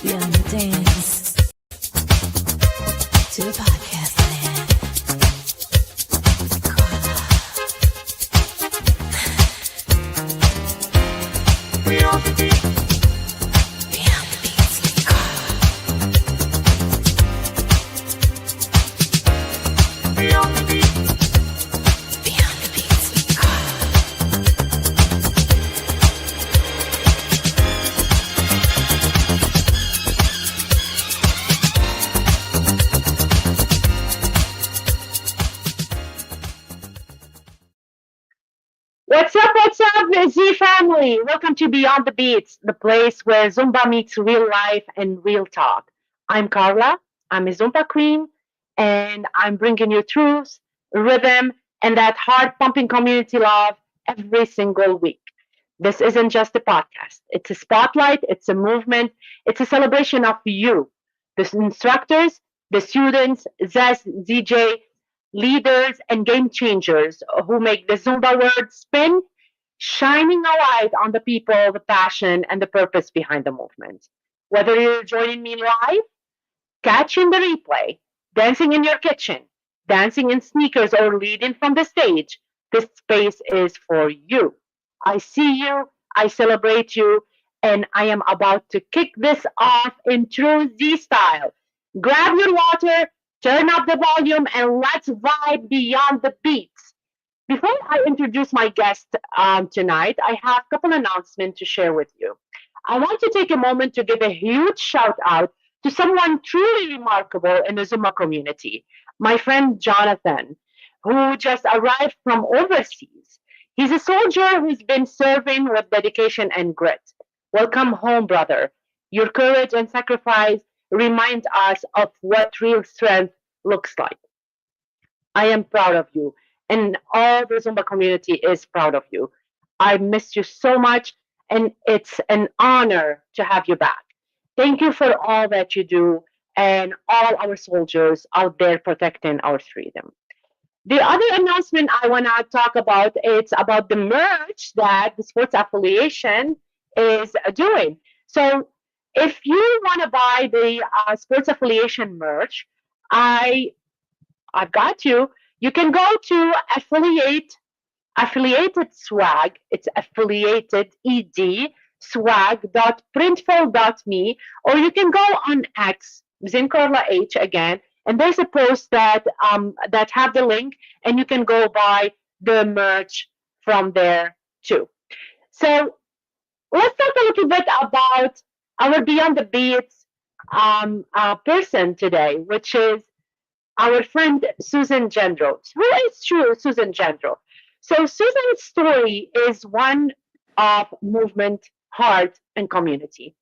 Beyond the dance to the podcast land. Beyond the BeatZ. Beyond the BeatZ. Beyond the BeatZ. Beyond the BeatZ. What's up, Z family? Welcome to Beyond the BeatZ, the place where Zumba meets real life and real talk. I'm Carla, I'm a Zumba queen, and I'm bringing you truth, rhythm, and that heart-pumping community love every single week. This isn't just a podcast. It's a spotlight, it's a movement, it's a celebration of you, the instructors, the students, Zaz, ZJ, leaders, and game changers who make the Zumba world spin, shining a light on the people, the passion, and the purpose behind the movement. Whether you're joining me live, catching the replay, dancing in your kitchen, dancing in sneakers, or leading from the stage, this space is for you. I see you, I celebrate you, and I am about to kick this off in true Z style. Grab your water, turn up the volume, and let's vibe beyond the beats. Before I introduce my guest tonight, I have a couple announcements to share with you. I want to take a moment to give a huge shout out to someone truly remarkable in the Zumba community, my friend Jonathan, who just arrived from overseas. He's a soldier who's been serving with dedication and grit. Welcome home, brother. Your courage and sacrifice remind us of what real strength looks like. I am proud of you, and all the Zumba community is proud of you. I miss you so much, and it's an honor to have you back. Thank you for all that you do, and all our soldiers out there protecting our freedom. The other announcement I want to talk about, it's about the merch that the sports affiliation is doing. So if you want to buy the sports affiliation merch, I I've got you. You can go to affiliated swag. It's affiliated swag.printful.me, or you can go on X, zincarlah H again, and there's a post that have the link, and you can go buy the merch from there too. So let's talk a little bit about our Beyond the BeatZ person today, which is our friend Susan Gendreau. Who is Susan Gendreau? So Susan's story is one of movement, heart, and community.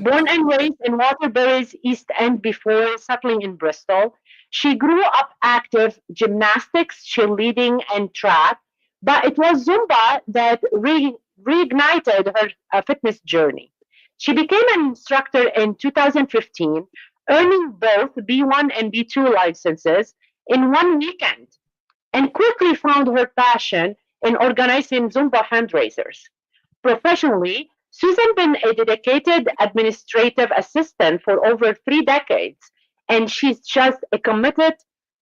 Born and raised in Waterbury's East End before settling in Bristol, she grew up active gymnastics, cheerleading, and track, but it was Zumba that reignited her fitness journey. She became an instructor in 2015, earning both B1 and B2 licenses in one weekend, and quickly found her passion in organizing Zumba fundraisers. Professionally, Susan been a dedicated administrative assistant for over 3 decades, and she's just committed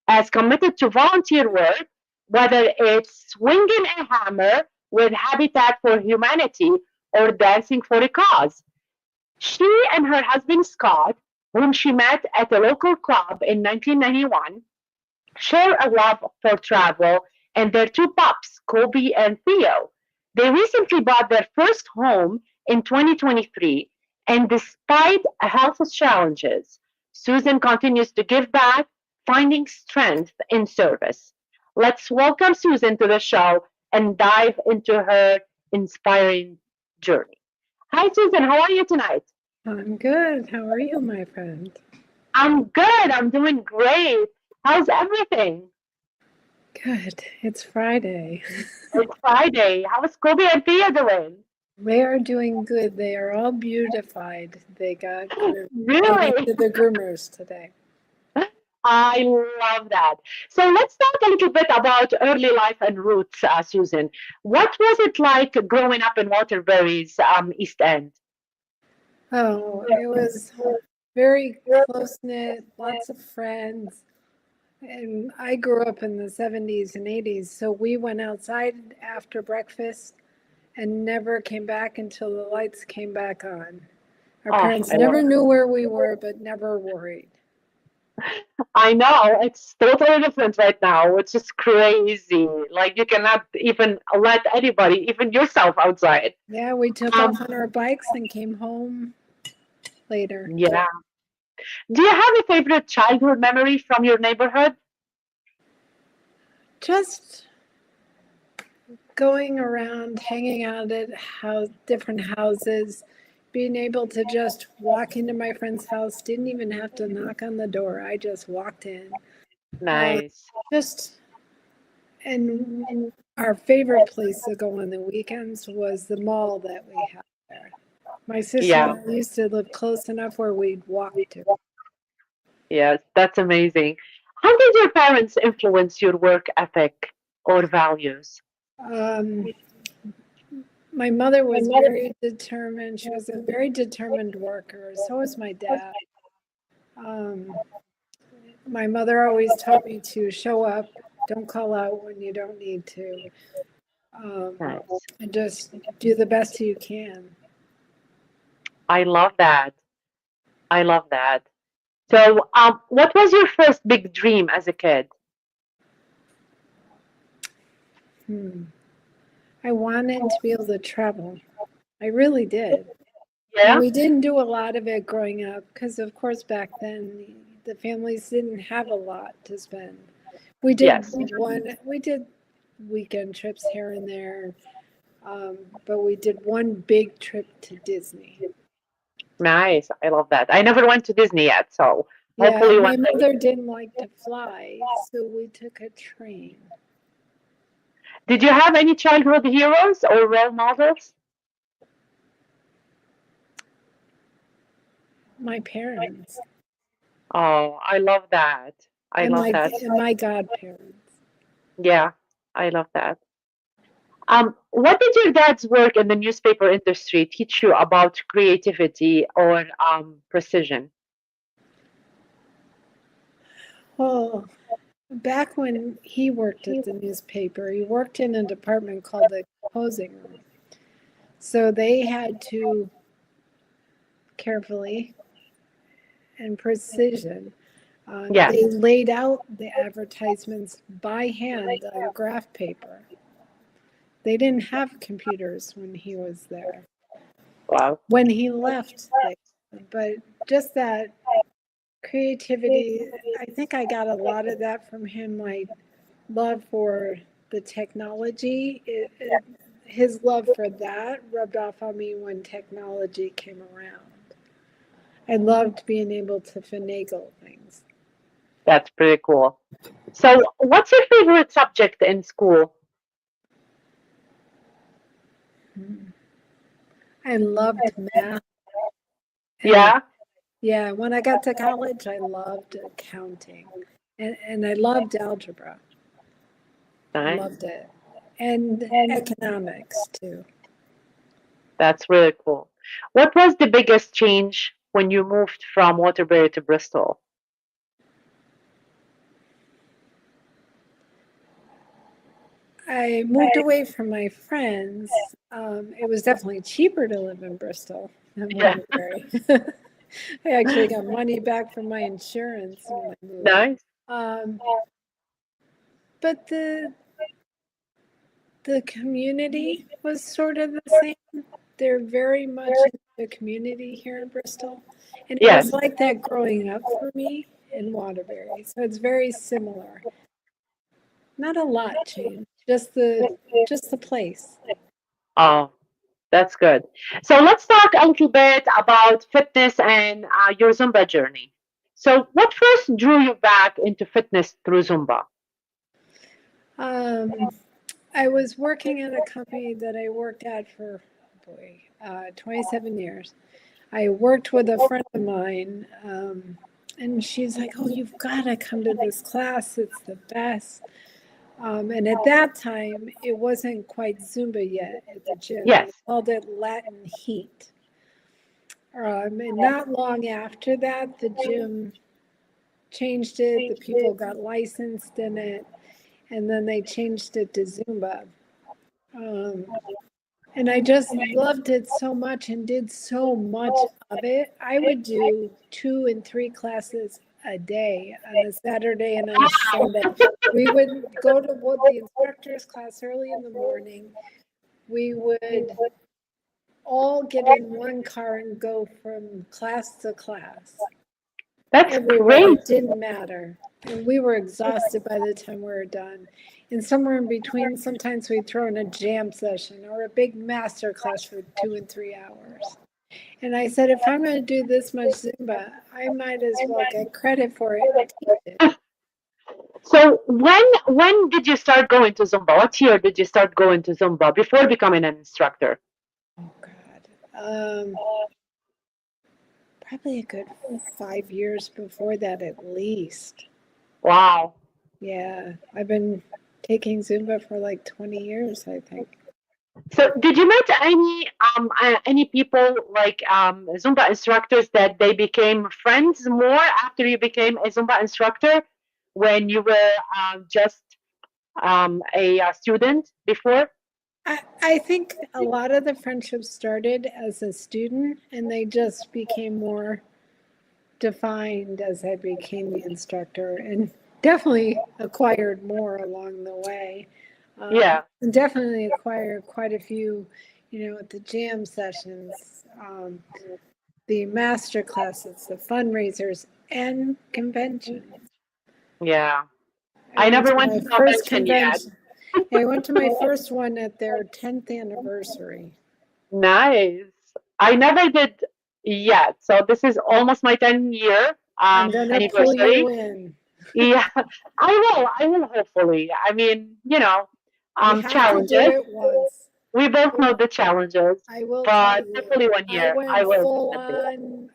to volunteer work, whether it's swinging a hammer with Habitat for Humanity or dancing for a cause. She and her husband Scott, whom she met at a local club in 1991, share a love for travel and their two pups, Kobe and Theo. They recently bought their first home in 2023, and despite health challenges, Susan continues to give back, finding strength in service. Let's welcome Susan to the show and dive into her inspiring journey. Hi, Susan. How are you tonight? I'm good. How are you, my friend? I'm good. I'm doing great. How's everything? Good. It's Friday. It's Friday. How's Kobe and Thea doing? They are doing good. They are all beautified. They got Really? to the groomers today. I love that. So let's talk a little bit about early life and roots, Susan. What was it like growing up in Waterbury's East End? Oh, it was very close knit, lots of friends. And I grew up in the 70s and 80s, so we went outside after breakfast and never came back until the lights came back on. Our Oh, parents I love never knew where we were, but never worried. I know it's totally different right now. It's just crazy. Like you cannot even let anybody, even yourself, outside. Yeah, we took Um, off on our bikes and came home later. yeah. Do you have a favorite childhood memory from your neighborhood? Just going around, hanging out at different houses, being able to just walk into my friend's house, didn't even have to knock on the door. I just walked in. Uh, Nice. just and our favorite place to go on the weekends was the mall that we had there. My sister Yeah. and I used to live close enough where we'd walk to. Yes, that's amazing. How did your parents influence your work ethic or values? Um, my mother was very determined. She was a very determined worker. So was my dad. Um, my mother always taught me to show up, don't call out when you don't need to, Nice. and just do the best you can. I love that. I love that. So, what was your first big dream as a kid? Hmm. I wanted to be able to travel. I really did. And Yeah. we didn't do a lot of it growing up because, of course, back then the families didn't have a lot to spend. We did Yes. we did weekend trips here and there, but we did one big trip to Disney. Nice. I love that. I never went to Disney yet, so Yeah, hopefully and my one day. mother didn't like to fly, so we took a train. Did you have any childhood heroes or role models? My parents Oh, I love that. I and love that. my godparents. Yeah, I love that. What did your dad's work in the newspaper industry teach you about creativity or precision? Well, back when he worked at the newspaper, he worked in a department called the composing room. So they had to carefully and precision. Yes. They laid out the advertisements by hand on graph paper. They didn't have computers when he was there. Wow. When he left, but just that creativity, I think I got a lot of that from him. My love for the technology, his love for that rubbed off on me when technology came around. I loved being able to finagle things. That's pretty cool. So, what's your favorite subject in school? I loved math. And Yeah. yeah, when I got to college, I loved accounting and I loved algebra. I Nice. loved it. And economics too. That's really cool. What was the biggest change when you moved from Waterbury to Bristol? I moved away from my friends. It was definitely cheaper to live in Bristol than Yeah. Waterbury. I actually got money back from my insurance when I moved. Nice. Um, but the community was sort of the same. They're very much in the community here in Bristol. And it was Yes. like that growing up for me in Waterbury. So it's very similar. Not a lot changed, just the place. Oh, that's good. So let's talk a little bit about fitness and your Zumba journey. So, what first drew you back into fitness through Zumba? Um, I was working at a company that I worked at for, boy, 27 years. I worked with a friend of mine, and she's like, "Oh, you've got to come to this class. It's the best." And at that time, it wasn't quite Zumba yet at the gym. They Yes. called it Latin Heat. And not long after that, the gym changed it. The people got licensed in it, and then they changed it to Zumba. Um, and I just loved it so much and did so much of it. I would do 2 and 3 classes a day on a Saturday and on a Sunday. We would go to the instructor's class early in the morning. We would all get in one car and go from class to class. That's Everywhere, great. it didn't matter. And we were exhausted by the time we were done. And somewhere in between, sometimes we'd throw in a jam session or a big master class for 2 and 3 hours. And I said, if I'm going to do this much Zumba, I might as well get credit for it and teach it. So when did you start going to Zumba? What year did you start going to Zumba before becoming an instructor? Oh, God. Probably a good 5 years before that, at least. Wow. Yeah, I've been taking Zumba for like 20 years, I think. So did you meet any people like Zumba instructors that they became friends more after you became a Zumba instructor when you were just a student before? I think a lot of the friendships started as a student and they just became more defined as I became the instructor, and definitely acquired more along the way. Yeah. And definitely acquired quite a few, at the jam sessions, the master classes, the fundraisers, and conventions. Yeah. I never went to my first convention yet. convention. Yeah, I went to my first one at their 10th anniversary. Nice. I never did yet. So this is almost my 10-year I'm gonna pull you anniversary. in. Yeah, I will hopefully. I mean, You have to do challenges. it once. We both know the challenges, I will tell but you. hopefully one I year went I will full definitely. on,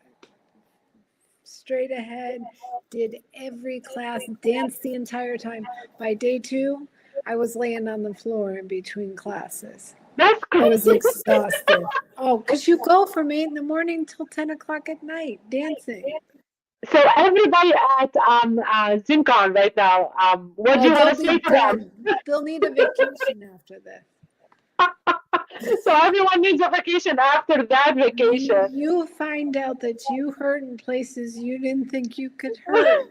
straight ahead, did every class, danced the entire time. By day 2, I was laying on the floor in between classes. That's I was great. exhausted. Oh, because you go from 8 in the morning till 10 o'clock at night dancing. So everybody at ZQueen right now, what do you want to say to them? They'll need a vacation after this. So everyone needs a vacation after that vacation. You find out that you hurt in places you didn't think you could hurt.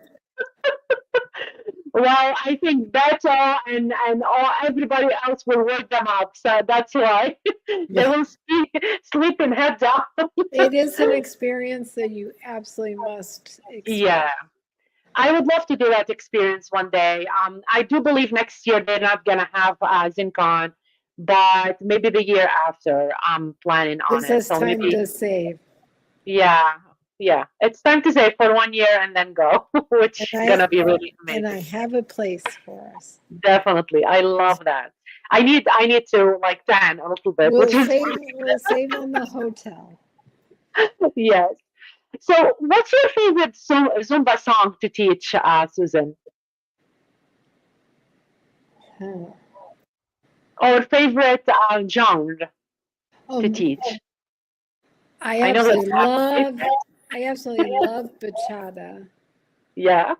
Well, I think Beto and everybody else will work them up. So that's why they will sleep in head down. It is an experience that you absolutely must experience. Yeah. I would love to do that experience one day. I do believe next year they're not going to have ZQueen, but maybe the year after I'm planning on This it. is So time maybe, to save. yeah. It's time to save for 1 year and then go, which is going to be really amazing. And I have a place for us. Definitely. I love that. I need to like tan a little bit, We'll which is save on the hotel. yes. So, what's your favorite Zumba song to teach, Susan? Or favorite genre to teach? I I know that's absolutely love bachata. Yeah.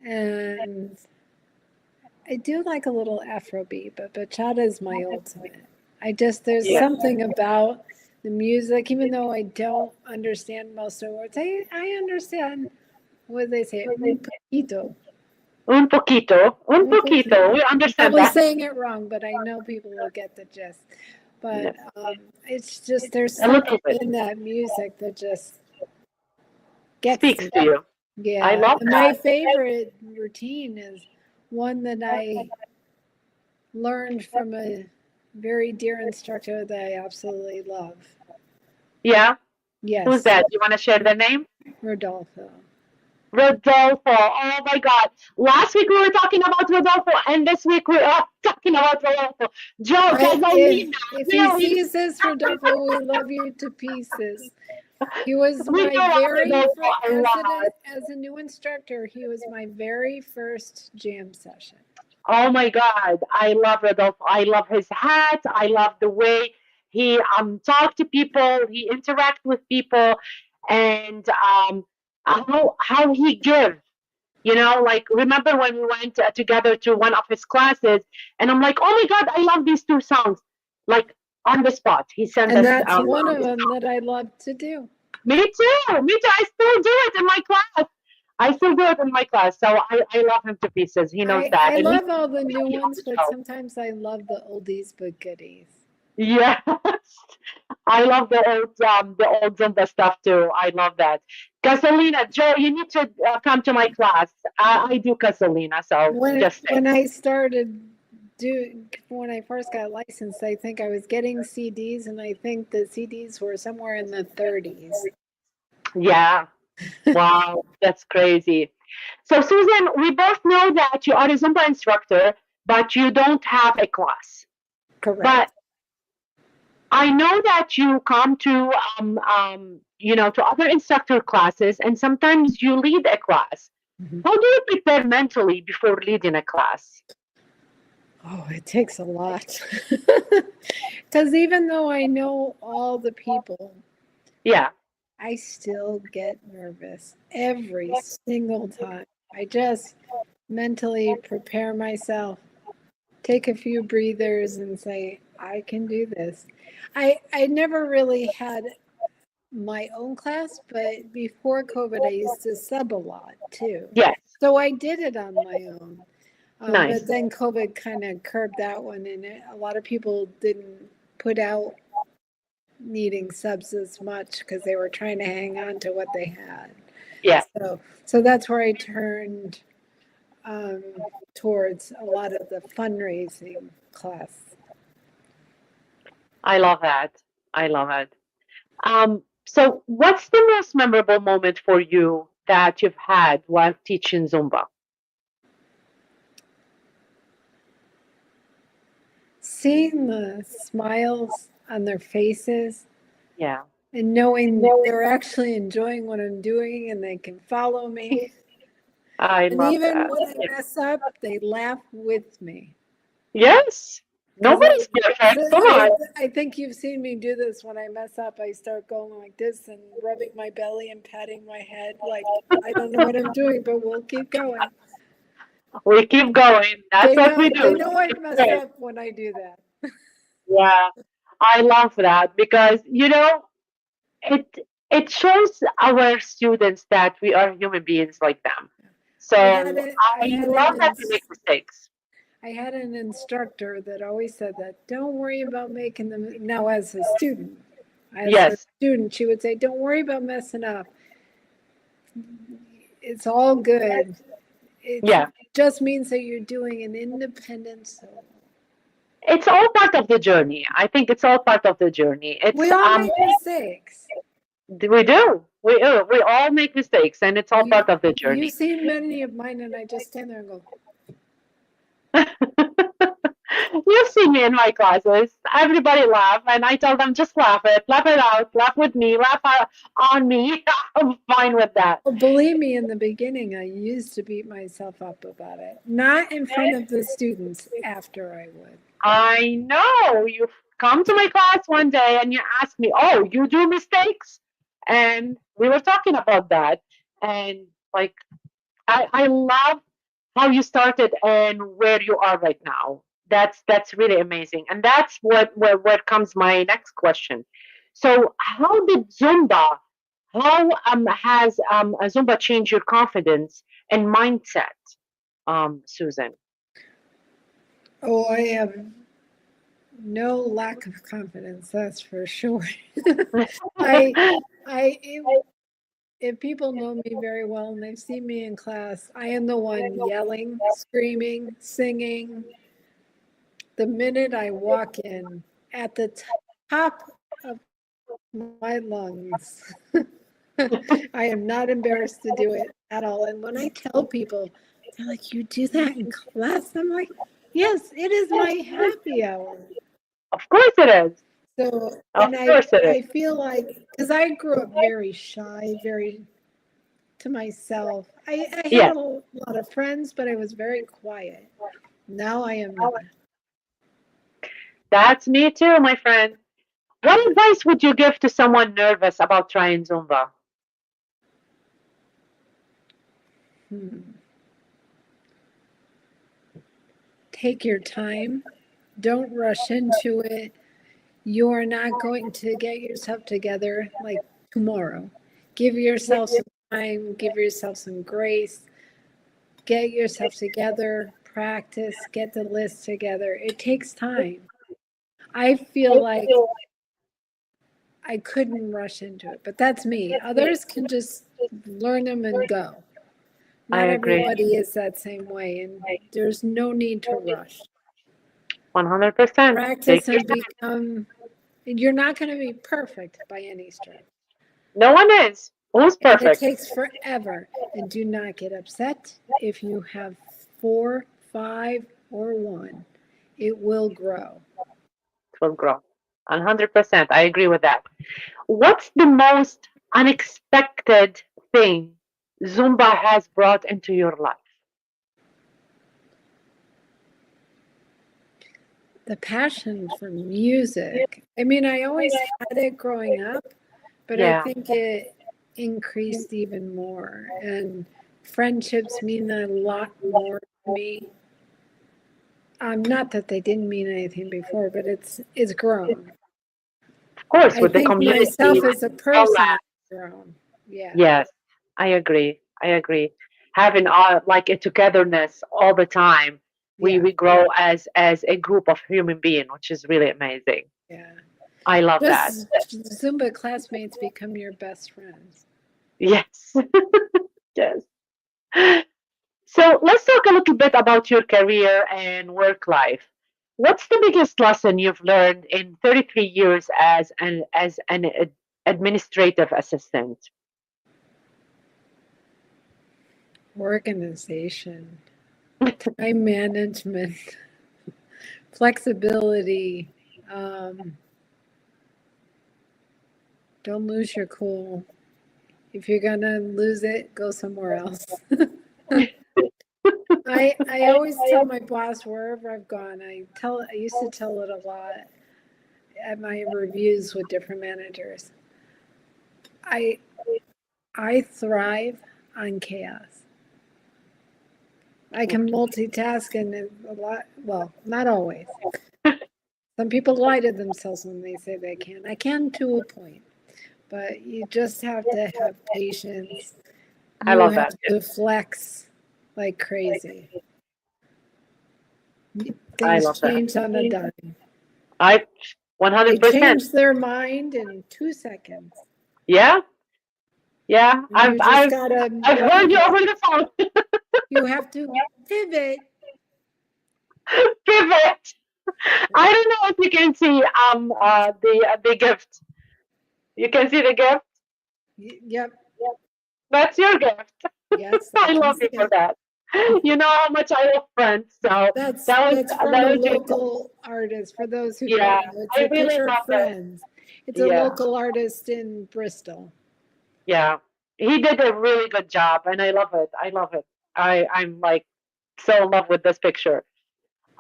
And I do like a little Afrobeat, but bachata is my ultimate. There's something about the music, even though I don't understand most of the words. I understand what they say. Un poquito. Un poquito. We understand Probably that. saying it wrong, but I know people will get the gist. But it's just, there's A little something bit. in that music that just gets Speaks me. to you. Yeah. I love And that. my favorite routine is one that I learned from a very dear instructor that I absolutely love. Yeah. Yes. Who's that? You want to share the name? Rodolfo. Rodolfo. Oh my God. Last week we were talking about Rodolfo, and this week we are talking about Rodolfo. Joe, if he sees this, Rodolfo, we love you to pieces. He was my very first, as a new instructor, he was my very first jam session. Oh my God. I love Rodolfo. I love his hat. I love the way he talk to people, he interact with people. and how he gives. You know, like remember when we went together to one of his classes, and I'm like, oh my God, I love these two songs. Like on the spot, he sent And us. that's one of them that I love to do. Me too. Me too. I still do it in my class. I still do it in my class. So I love him to pieces. He knows that. I And love all the new he on ones, the but show. sometimes I love the oldies but goodies. Yes. I love the old Zumba stuff too. I love that. Gasolina, Joe, you need to come to my class. I do Gasolina, so just say. When I started when I first got licensed, I think I was getting CDs, and I think the CDs were somewhere in the 30s. Yeah. Wow, that's crazy. So, Susan, we both know that you are a Zumba instructor, but you don't have a class. Correct. But I know that you come to, to other instructor classes, and sometimes you lead a class. Mhm. How do you prepare mentally before leading a class? Oh, it takes a lot. Because even though I know all the people, Yeah, I still get nervous every single time. I just mentally prepare myself, take a few breathers, and say, I can do this. I never really had my own class, but before COVID, I used to sub a lot too. yes, So I did it on my own. nice. But then COVID kind of curbed that one, and a lot of people didn't put out needing subs as much because they were trying to hang on to what they had. Yeah, So that's where I turned um, towards a lot of the fundraising class. I love that. I love it. So, what's the most memorable moment for you that you've had while teaching Zumba? Seeing the smiles on their faces Yeah, and knowing they're actually enjoying what I'm doing and they can follow me. I And love even that. when I mess up, they laugh with me. Yes, Because nobody's perfect. Come on. I think you've seen me do this. When I mess up, I start going like this and rubbing my belly and patting my head like I don't know what I'm doing, but we'll keep going. We keep going. That's what we They do. know I messed Great. up when I do that. Yeah, I love that because it it shows our students that we are human beings like them. So I I had love that we make mistakes. I had an instructor that always said that don't worry about making them. Now, as a student, Yes. she would say, "Don't worry about messing up. It's all good. Yeah. It just means that you're doing an independent solo." It's all part of the journey. I think it's all part of the journey. It's We all make mistakes. we do. We all make mistakes and it's all part of the You've journey. seen many of mine, and I just stand there and go, You've seen me in my classes. Everybody laugh, and I tell them just laugh it out, laugh with me, laugh on me. I'm fine with that. oh, believe me, in the beginning, I used to beat myself up about it. Not in front of the students, after I would. I know you come to my class one day and you ask me, "Oh, you do mistakes?" And we were talking about that, and like I love how you started and where you are right now. That's really amazing, and that's where comes my next question. So, how did Zumba? How has Zumba changed your confidence and mindset, Susan? Oh, I have no lack of confidence, that's for sure. If people know me very well and they've seen me in class, I am the one yelling, screaming, singing. The minute I walk in, at the top of my lungs, I am not embarrassed to do it at all. And when I tell people, they're like, "You do that in class?" I'm like, "Yes, it is my happy hour." Of course it is. So, Of and course it I is. feel like, because I grew up very shy, very to myself. I had Yes. a lot of friends, but I was very quiet. Now I am not. That's me too, my friend. What advice would you give to someone nervous about trying Zumba? Hmm. Take your time. Don't rush into it. You are not going to get yourself together like tomorrow. Give yourself some time, give yourself some grace, get yourself together, practice, get the list together. It takes time. I feel like I couldn't rush into it, but that's me. Others can just learn them and go. I Not agree. everybody is that same way, and there's no need to rush. 100%. Practice Take your and time. become, you're not going to be perfect by any stretch. No one is. Who's And it perfect? takes forever. And do not get upset if you have 4, 5, or 1. It will grow. It will grow. 100%. I agree with that. What's the most unexpected thing Zumba has brought into your life? The passion for music. I mean, I always had it growing up, but I Yeah. think it increased even more. And friendships mean a lot more to me. Not that they didn't mean anything before, but it's grown. Of course, I with the think community. myself as a person All has that. grown. Yeah. Yes, I agree. I agree. Having like a togetherness all the time, Yeah. we grow as a group of human being, which is really amazing. Yeah. I love that. Just Zumba classmates become your best friends. Yes. Yes. So let's talk a little bit about your career and work life. What's the biggest lesson you've learned in 33 years as an administrative assistant? Organization, time management, flexibility. Um, don't lose your cool. If you're gonna lose it, go somewhere else. I always tell my boss wherever I've gone. I used to tell it a lot at my reviews with different managers. I I thrive on chaos. I can multitask and a lot. Well, not always. Some people lie to themselves when they say they can. I can to a point, but you just have to have patience. I You love have that. to flex like crazy. I Things love that. change on a dime. I They 100%. change their mind in 2 seconds. Yeah, yeah. And you just gotta I've heard you pivot. over the phone. You have to pivot. Pivot. I don't know if you can see the gift. You can see the gift. Yep. That's your gift. Yes, I I can love see you for it. that. You know how much I love Friends, so That's from a that was your local artist. For those who yeah. don't know, it's I a really picture of love that. Friends. It's a Yeah, local artist in Bristol. yeah. He did a really good job, and I love it. I love it. I'm like so in love with this picture.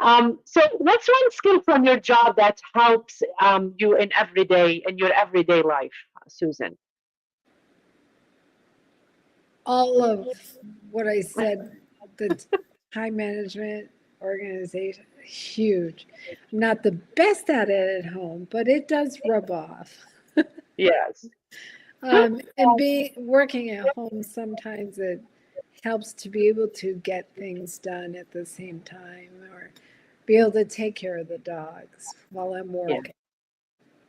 So what's one skill from your job that helps you in your everyday life, Susan? All of what I said, the time management, organization, huge. I'm not the best at it at home, but it does rub off. Yes. And be working at home, sometimes it helps to be able to get things done at the same time or be able to take care of the dogs while I'm Yeah. working.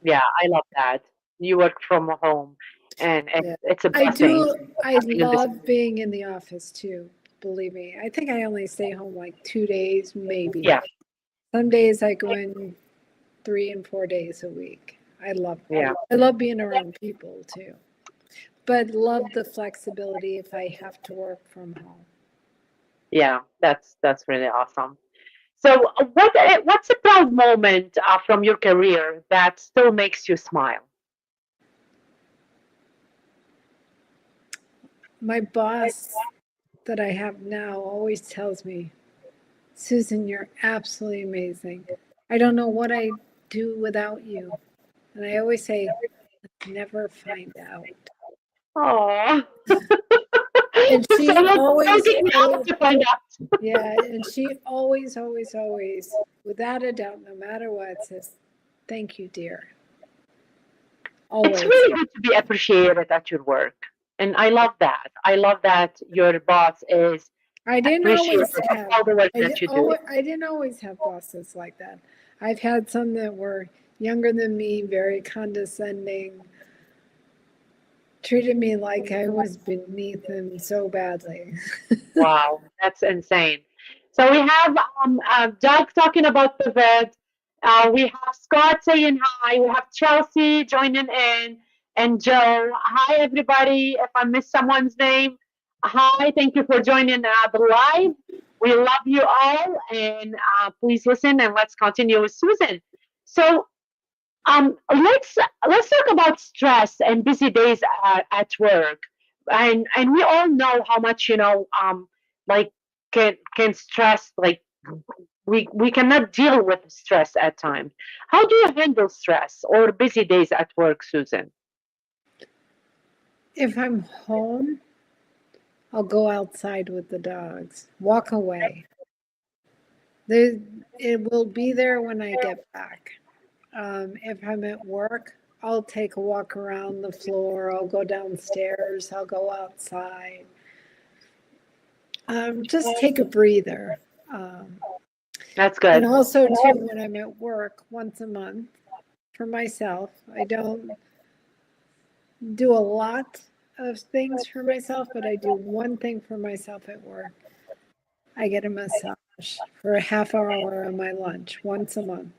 Yeah, I love that. You work from home, and Yeah. it's a I blessing do. I having this. love being in the office too. Believe me. I think I only stay home like 2 days, maybe. Yeah, Some days I go in 3 and 4 days a week. yeah, I love being around people too. But love the flexibility if I have to work from home. yeah. That's really awesome. So, what's a proud moment from your career that still makes you smile? My boss that I have now always tells me, Susan, you're absolutely amazing. I don't know what I do without you. And I always say, never find out. Oh, And she So we'll always, take me out to find out. yeah, and she always, without a doubt, no matter what, says, "Thank you, dear." It's Always. really good to be appreciated at your work. And I love that. I love that your boss is I didn't appreciative always of have. all the work that you do. I didn't always have bosses like that. I've had some that were younger than me, very condescending, treated me like I was beneath them so badly. Wow, that's insane. So we have Doug talking about the vet. We have Scott saying hi. We have Chelsea joining in, and Joe. Hi, everybody. If I missed someone's name, hi. Thank you for joining the live. We love you all, and please listen and let's continue with Susan. So let's talk about stress and busy days at work, and we all know how much like can stress like we cannot deal with stress at times. How do you handle stress or busy days at work, Susan? If I'm home, I'll go outside with the dogs, walk away. It will be there when I get back. If I'm at work, I'll take a walk around the floor. I'll go downstairs. I'll go outside. Just take a breather. That's And good. also, too, when I'm at work once a month for myself, I don't do a lot of things for myself, but I do one thing for myself at work. I get a massage for a half hour on my lunch once a month.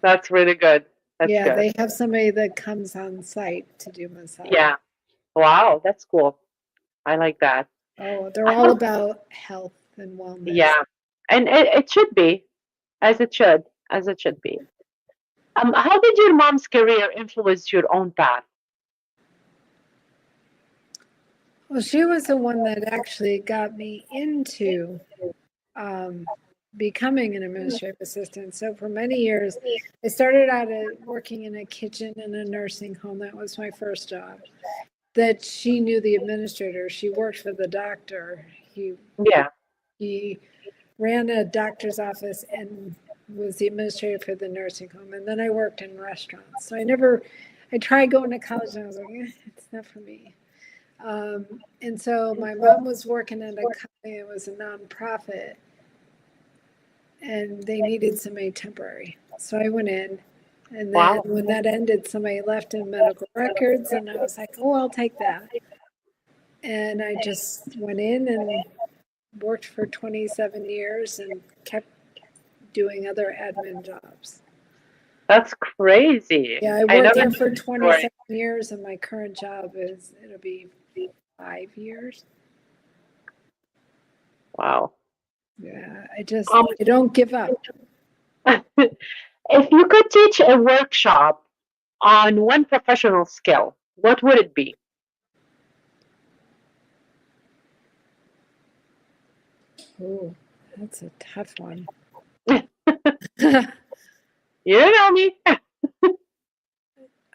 That's really good. That's Yeah, good. they have somebody that comes on site to do massage. Yeah. Wow, that's cool. I like that. Oh, they're all about health and wellness. Yeah, and it should be as it should be. How did your mom's career influence your own path? Well, she was the one that actually got me into becoming an administrative assistant. So for many years, I started out working in a kitchen in a nursing home. That was my first job. That she knew the administrator. She worked for the doctor. Yeah. He ran a doctor's office and was the administrator for the nursing home. And then I worked in restaurants. So I tried going to college and I was like, it's not for me. And so my mom was working at a company, it was a nonprofit, and they needed somebody temporary. So I went in, and then when that ended, somebody left in medical records, and I was like, oh, I'll take that. And I just went in and worked for 27 years and kept doing other admin jobs. That's crazy. Yeah, I worked there for 27 years, and my current job it'll be 5 years. Wow. Yeah, I don't give up. If you could teach a workshop on one professional skill, what would it be? Oh, that's a tough one. You know me.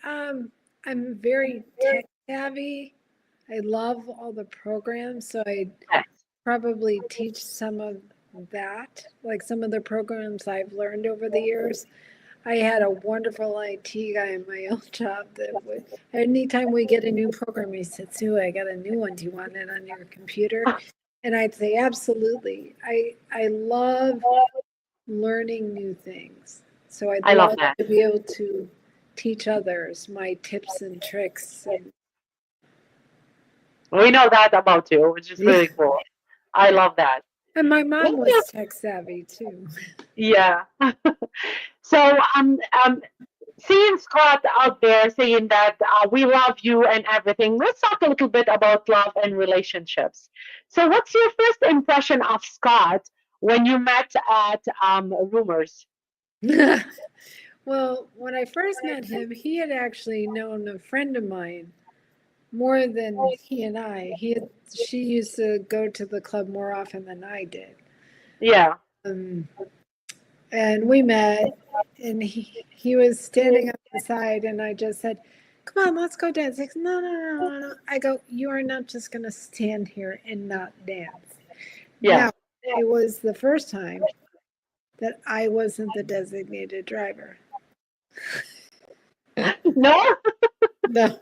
I'm very tech savvy. I love all the programs, so I'd probably teach some of that, like some of the programs I've learned over the years. I had a wonderful IT guy in my old job that would, anytime we get a new program, he said, Sue, I got a new one. Do you want it on your computer? And I'd say, absolutely. I love learning new things. So I'd love to be able to teach others my tips and tricks. We know that about you, which is really cool. I love that. And my mom was tech savvy too. Yeah. So seeing Scott out there saying that we love you and everything, let's talk a little bit about love and relationships. So what's your first impression of Scott when you met at Rumors? Well, when I first met him, he had actually known a friend of mine more than he and I. She used to go to the club more often than I did. Yeah. And we met, and he was standing on the side, and I just said, come on, let's go dance. Like, no, no, no, no, no. I go, you are not just going to stand here and not dance. Yeah. Now, it was the first time that I wasn't the designated driver. No? No.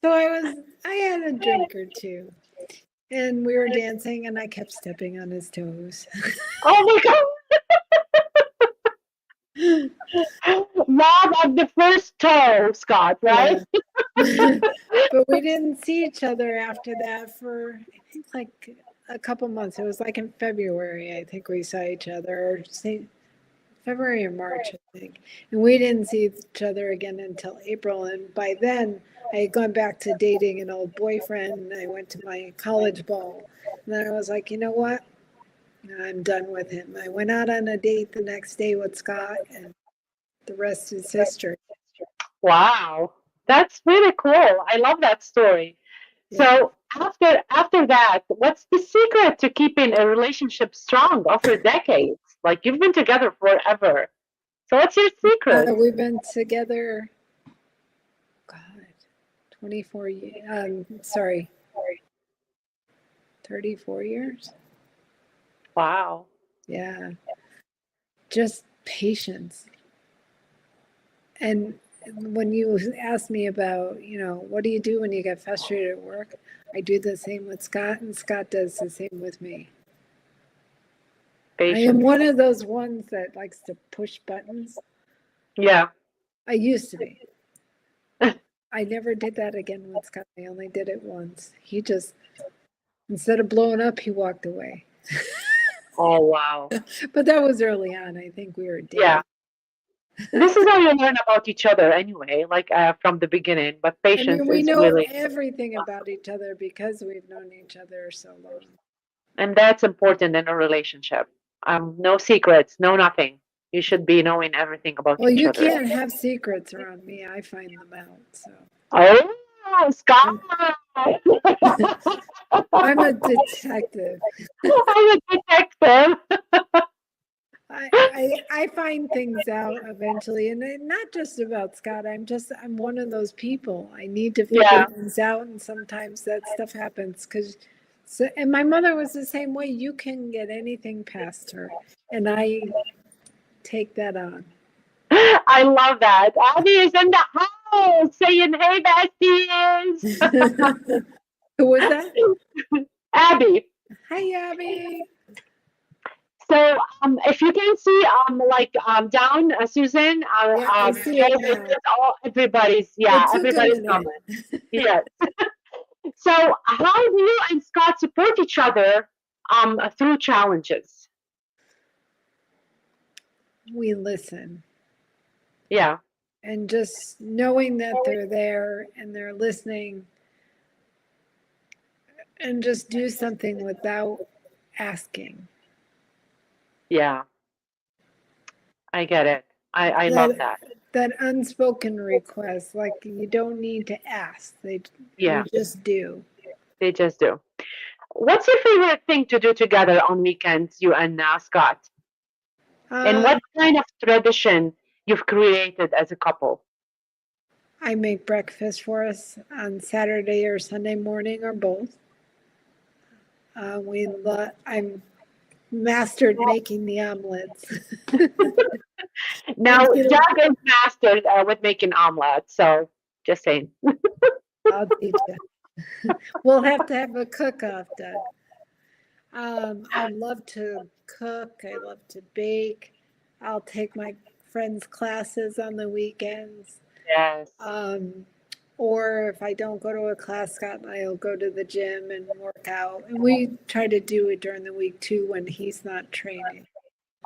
So I had a drink or two, and we were dancing, and I kept stepping on his toes. Oh my God. Love at the first toe, Scott, right? Yeah. But we didn't see each other after that for, I think, like a couple months. It was like in February, I think we saw each other, or say February or March, I think. And we didn't see each other again until April. And by then, I had gone back to dating an old boyfriend. And I went to my college ball. And then I was like, you know what? I'm done with him. I went out on a date the next day with Scott, and the rest is history. Wow. That's really cool. I love that story. So after that, what's the secret to keeping a relationship strong over decades? Like you've been together forever. So what's your secret? We've been together, God, 24 years. Sorry, 34 years. Wow. Yeah. Just patience. And when you ask me about, what do you do when you get frustrated at work? I do the same with Scott, and Scott does the same with me. I am Patience. one of those ones that likes to push buttons. Yeah. I used to be. I never did that again with Scott. I only did it once. He just, instead of blowing up, he walked away. Oh wow. But that was early on. I think we were dating. Yeah. This is how you learn about each other anyway, like from the beginning. But I patience mean, we is know really, everything about each other because we've known each other so long. and that's important in a relationship. No secrets, no nothing. You should be knowing everything about Well, each you other. can't have secrets around me. I find them out. So Oh, Scott! I'm a detective. I'm a detective. I find things out eventually, and not just about Scott. I'm one of those people. I need to figure Yeah. things out, and sometimes that stuff happens because. So, and my mother was the same way. You can get anything past her, and I take that on. I love that. Abby is in the house saying, hey, besties. Who was that? Abby. Hi, Abby. So if you can see down, Susan, Yeah, I see it now. it's all everybody's, It took a everybody's minute. comment. Yes. So how do you and Scott support each other through challenges? We listen. Yeah. And just knowing that they're there and they're listening, and just do something without asking. Yeah. I get it. I love that. That unspoken request, like you don't need to ask. Yeah. You just do. They just do. What's your favorite thing to do together on weekends, you and Scott? And what kind of tradition you've created as a couple? I make breakfast for us on Saturday or Sunday morning or both. I'm mastered making the omelets. Now, Doug is mastered with making omelets, so just saying. I'll teach you. We'll have to have a cook-off, Doug. I love to cook. I love to bake. I'll take my friends' classes on the weekends. Yes. Or if I don't go to a class, Scott and I'll go to the gym and work out. And we try to do it during the week too when he's not training.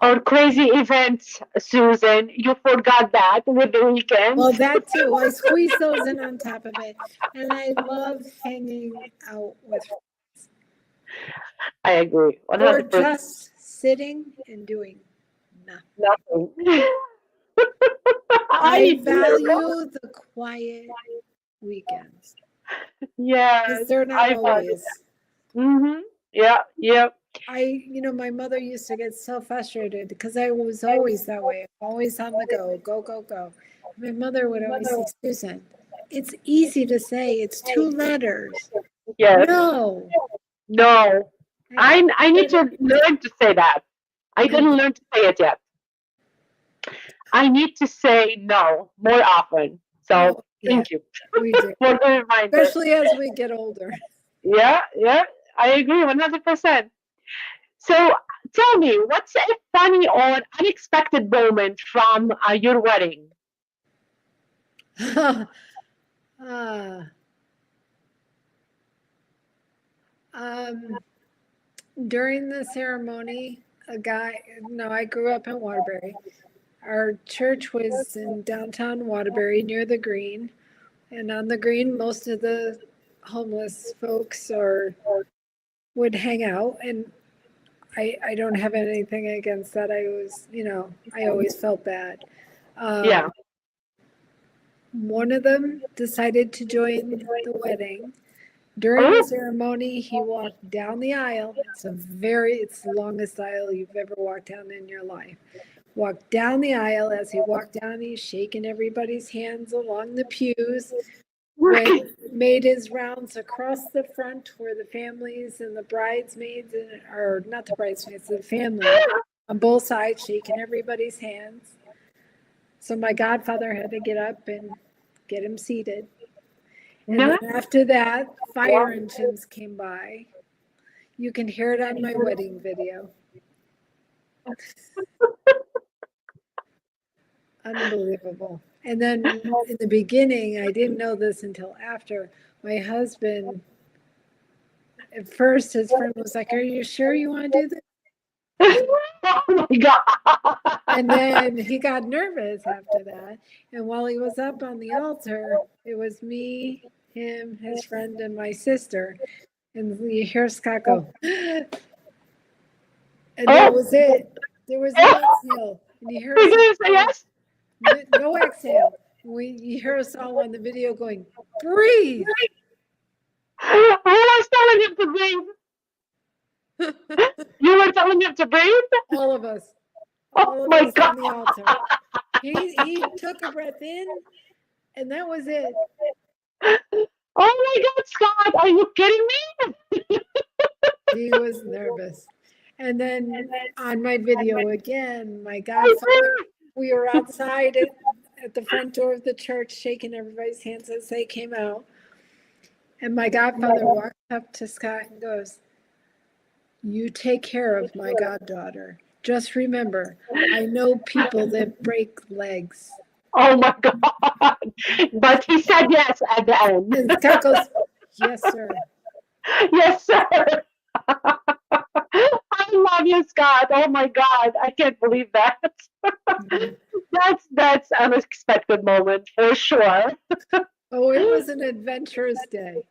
Or crazy events, Susan. You forgot that with the weekends. Well, that too. I squeeze those in on top of it. And I love hanging out with friends. I agree. Or 100%. just sitting and doing nothing. Nothing. I value the quiet weekends. Yes. They're not always. Mm-hmm. Yeah. Yep. My mother used to get so frustrated because I was always that way, always on the go, go, go, go. My mother would always say, Susan, it's easy to say. It's 2 letters. Yes. No. No. I need to learn to say that. I didn't learn to say it yet. I need to say no more often. So Oh, yeah, thank you we do. for the reminder. Especially as we get older. Yeah, I agree 100%. So tell me, what's a funny or unexpected moment from your wedding? Ah, during the ceremony, I grew up in Waterbury. Our church was in downtown Waterbury near the green. And on the green, most of the homeless folks would hang out. And I don't have anything against that. I always felt bad. Yeah. One of them decided to join the wedding. During the ceremony, he walked down the aisle. It's the longest aisle you've ever walked down in your life. Walked down the aisle. As he walked down, he's shaking everybody's hands along the pews. Made his rounds across the front where the families and the bridesmaids, or not the bridesmaids, the family on both sides, shaking everybody's hands. So my godfather had to get up and get him seated. And then after that, fire engines came by. You can hear it on my wedding video. Unbelievable. And then in the beginning, I didn't know this until after, my husband, at first his friend was like, "Are you sure you want to do this?" Oh my God. And then he got nervous after that. And while he was up on the altar, it was me, him, his friend, and my sister. And you hear Scott go, and that was it. There was no exhale. And you hear You're us gonna say yes? no exhale. You hear us all on the video going, "Breathe." I was telling him to breathe. You were telling him to breathe? All of us. Oh All of my us God. on the altar. He took a breath in, and that was it. Oh my God, Scott, are you kidding me? He was nervous. And then on my video again, my godfather, we were outside at the front door of the church shaking everybody's hands as they came out. And my godfather walked up to Scott and goes, "You take care of my goddaughter. Just remember, I know people that break legs." Oh my God. But he said yes at the end. And Scott goes, "Yes, sir." Yes, sir. I love you, Scott. Oh my God. I can't believe that. That's an unexpected moment for sure. Oh, it was an adventurous day.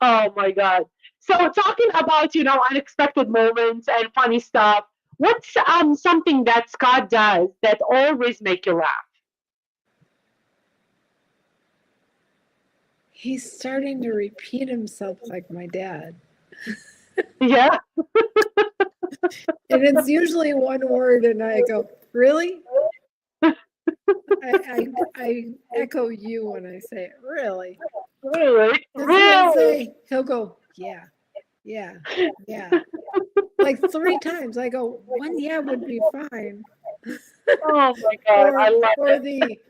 Oh my God. So talking about, unexpected moments and funny stuff, what's something that Scott does that always make you laugh? He's starting to repeat himself like my dad. Yeah. And it's usually one word, and I go, "Really?" I echo you when I say it. Really? Really? He'll go, "Yeah, yeah, yeah." Like 3 times. I go, "1 yeah would be fine." Oh my God. I love Or it.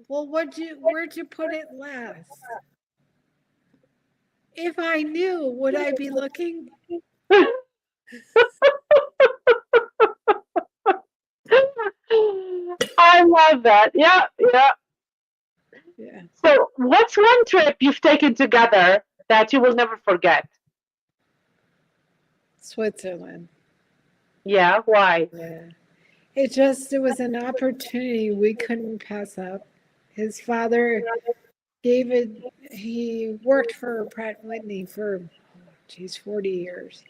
"Well, where'd you put it last?" If I knew, would I be looking? I love that. Yeah. Yeah. So, what's one trip you've taken together that you will never forget? Switzerland. Yeah. Why? Yeah. It was an opportunity we couldn't pass up. His father, David, he worked for Pratt Whitney for, 40 years.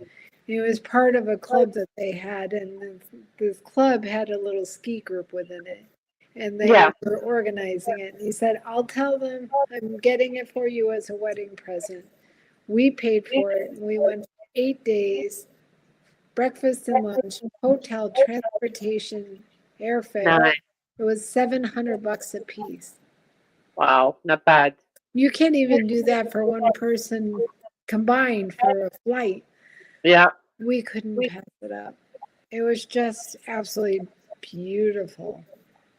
He was part of a club that they had, and this club had a little ski group within it. And they were organizing it. And he said, "I'll tell them I'm getting it for you as a wedding present." We paid for it. And we went 8 days, breakfast and lunch, hotel, transportation, airfare. Nice. It was $700 a piece. Wow, not bad. You can't even do that for one person combined for a flight. Yeah, We couldn't pass it up. It was just absolutely beautiful.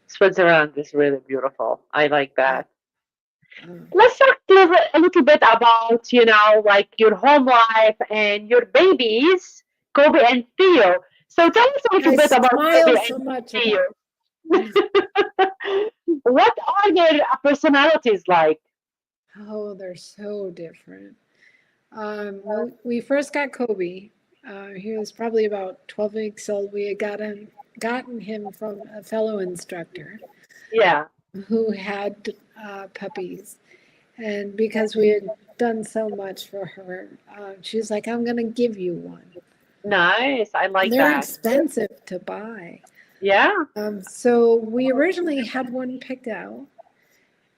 Switzerland is really beautiful. I like Yeah. that. Um, Let's talk a little bit about, like your home life and your babies, Kobe and Theo. So tell us a little I bit about Kobe smile so and much Theo. about it. What are their personalities like? Oh, they're so different. When we first got Kobe, he was probably about 12 weeks old. We had gotten him from a fellow instructor Yeah, who had puppies. And because we had done so much for her, she's like, I'm going to give you one. nice. I And like they're that. expensive to buy. Yeah, So we originally had one picked out.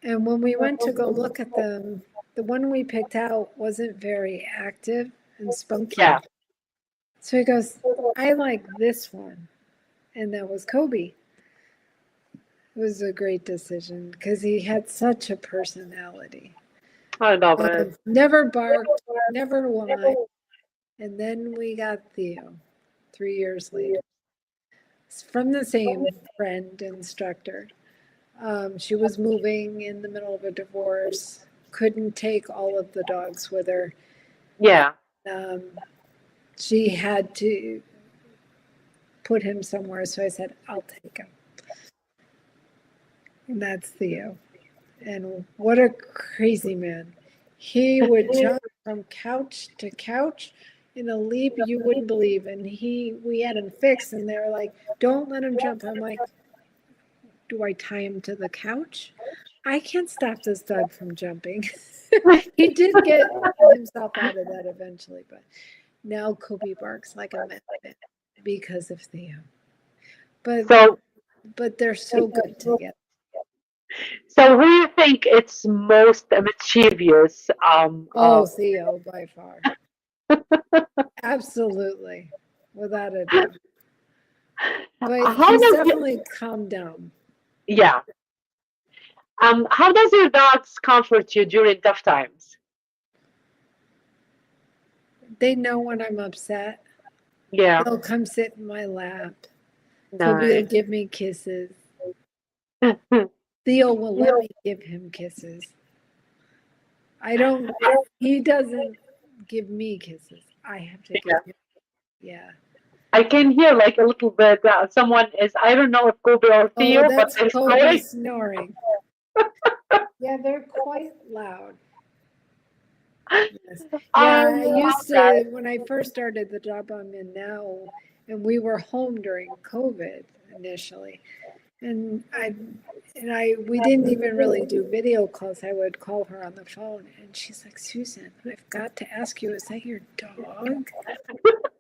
And when we went to go look at them, the one we picked out wasn't very active and yeah. spunky. So he goes, I like this one. And that was Kobe. It was a great decision because he had such a personality. I love it. Never barked, never whined. And then we got Theo 3 years later. It's from the same friend instructor. She was moving in the middle of a divorce, couldn't take all of the dogs with her. Yeah. Um, she had to put him somewhere, so I said, I'll take him. And that's Theo. And what a crazy man. He would jump from couch to couch in a leap you wouldn't believe. And we had him fixed, and they were like, don't let him jump. I'm like, do I tie him to the couch? I can't stop this dog from jumping. He did get himself out of that eventually, but now Kobe barks like a madman because of Theo. But So, they're so good together. so who do you think it's most mischievous? Oh, Theo by far. Absolutely. Without a doubt. But How he's does definitely calmed down. yeah? How does your dogs comfort you during tough times? They know when I'm upset. Yeah, They'll come sit in my lap. Kobe will nice. give me kisses. Theo will let me give him kisses. I don't, he doesn't give me kisses. I have to give Yeah. him. Yeah. I can hear like a little bit. Someone is, I don't know if Kobe or Oh, Theo, but that's they're Kobe snoring. snoring. Yeah, they're quite loud. Yes. I Yeah, I love used that. to, when I first started the job I'm in now, and we were home during COVID initially. And we didn't even really do video calls. I would call her on the phone, and she's like, Susan, I've got to ask you, is that your dog?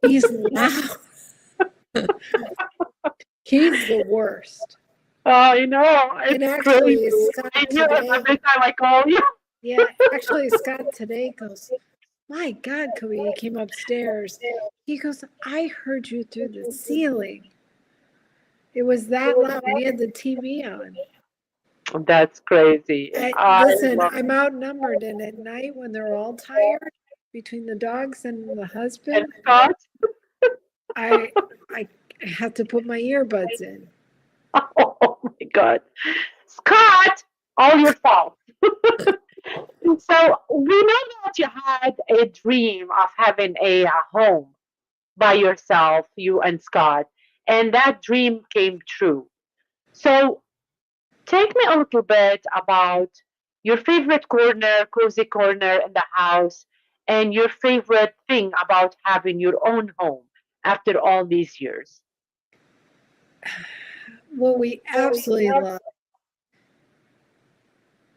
He's loud. He's the worst. Oh, you know, And it's crazy. actually, Scott I hear it today, every time I call you. yeah, actually, Scott today goes, my God, Kobe, he came upstairs. He goes, I heard you through the ceiling. It was that loud. We had the TV on. That's crazy. I Listen, love I'm outnumbered, and at night when they're all tired between the dogs and the it. husband, Scott. I I have to put my earbuds in. Oh my God. Scott, all your fault. So we know that you had a dream of having a home by yourself, you and Scott, and that dream came true. So take me a little bit about your favorite corner, cozy corner in the house, and your favorite thing about having your own home after all these years. What we absolutely love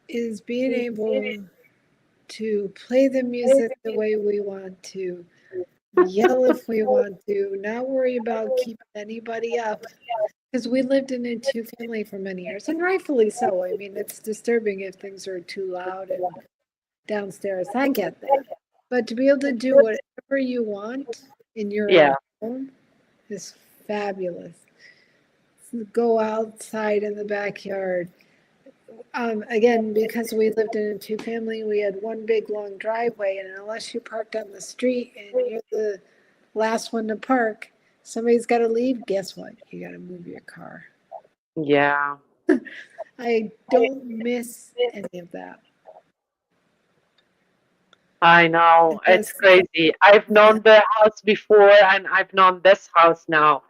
is being able to play the music the way we want to, yell if we want to, not worry about keeping anybody up. Because we lived in a two-family for many years, and rightfully so. I mean, it's disturbing if things are too loud and downstairs. I get that. But to be able to do whatever you want in your own Yeah, home is fabulous. Go outside in the backyard. Again, because we lived in a two-family, we had one big long driveway, and unless you parked on the street and you're the last one to park, somebody's got to leave. Guess what? You got to move your car. Yeah, I don't miss any of that. I know. It's That's crazy. I've yeah. known the house before and I've known this house now.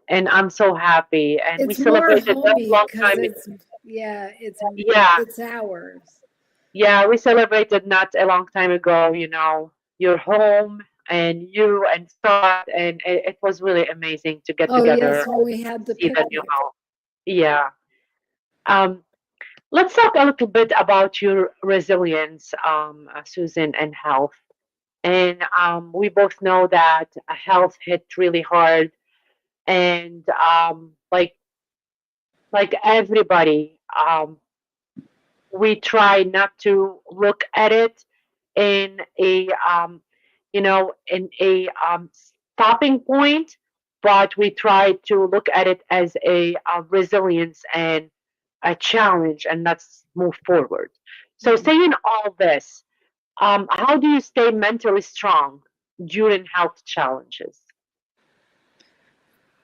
And I'm so happy. And we It's more celebrated that homey long because time. it's yeah, Yeah, it's ours. yeah, we celebrated not a long time ago, your home and you and Scott. And it was really amazing to get Oh together yes, when and we had the see the new picnic. house. Yeah. Um, let's talk a little bit about your resilience, Susan, and health. And we both know that health hit really hard, and like everybody, we try not to look at it in a stopping point, but we try to look at it as a resilience and a challenge, and let's move forward. So, Mhm. saying all this, how do you stay mentally strong during health challenges?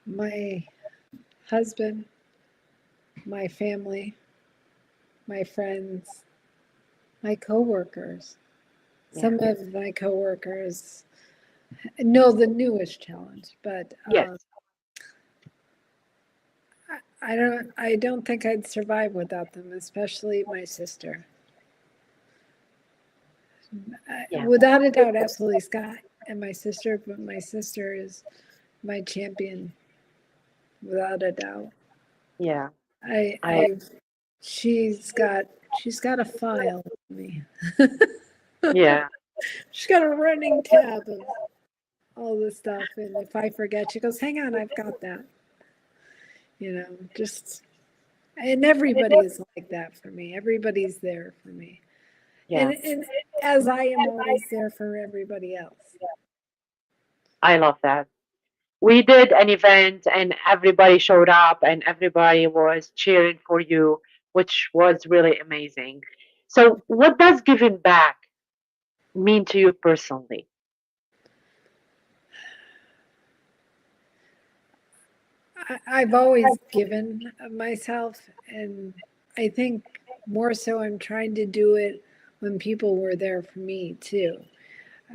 My husband, my family, my friends, my coworkers. Yeah. Some of my coworkers know the newest challenge, but Yes. I don't think I'd survive without them, especially my sister. Yeah. Without a doubt, absolutely Scott and my sister, but my sister is my champion without a doubt. Yeah. I I. I she's got a file on me. Yeah. She's got a running tab of all this stuff, and if I forget, she goes, "Hang on, I've got that." Just and everybody is like that for me. Everybody's there for me, Yeah. and as I am always there for everybody else. I love that. We did an event and everybody showed up and everybody was cheering for you, which was really amazing. So, what does giving back mean to you personally? I've always given of myself, and I think more so I'm trying to do it when people were there for me too.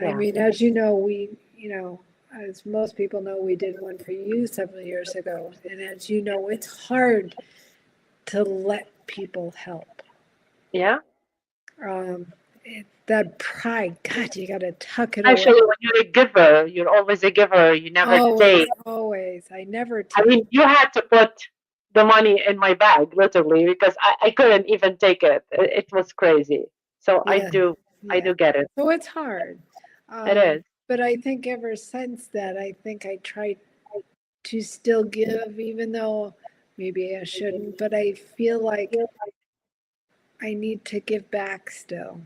I Yeah. mean, as you know, as most people know, we did one for you several years ago. And as you know, it's hard to let people help. Yeah. Um, that pride, God, you got to tuck it away. Actually, when you're a giver, you're always a giver. You never take. Always, always. I never I take. mean, you had to put the money in my bag, literally, because I couldn't even take it. It was crazy. So Yeah, I yeah. do get it. So it's hard. It is. But I think ever since that, I think I try to still give, even though maybe I shouldn't, but I feel like I need to give back still.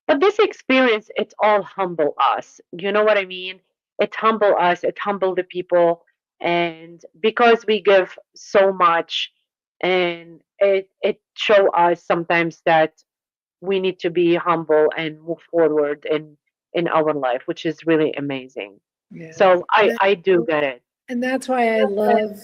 But this experience, it's all humble us. You know what I mean? It humble us. It humble the people, and because we give so much, and it show us sometimes that we need to be humble and move forward in our life, which is really amazing. Yeah. So I do get it. And that's why I love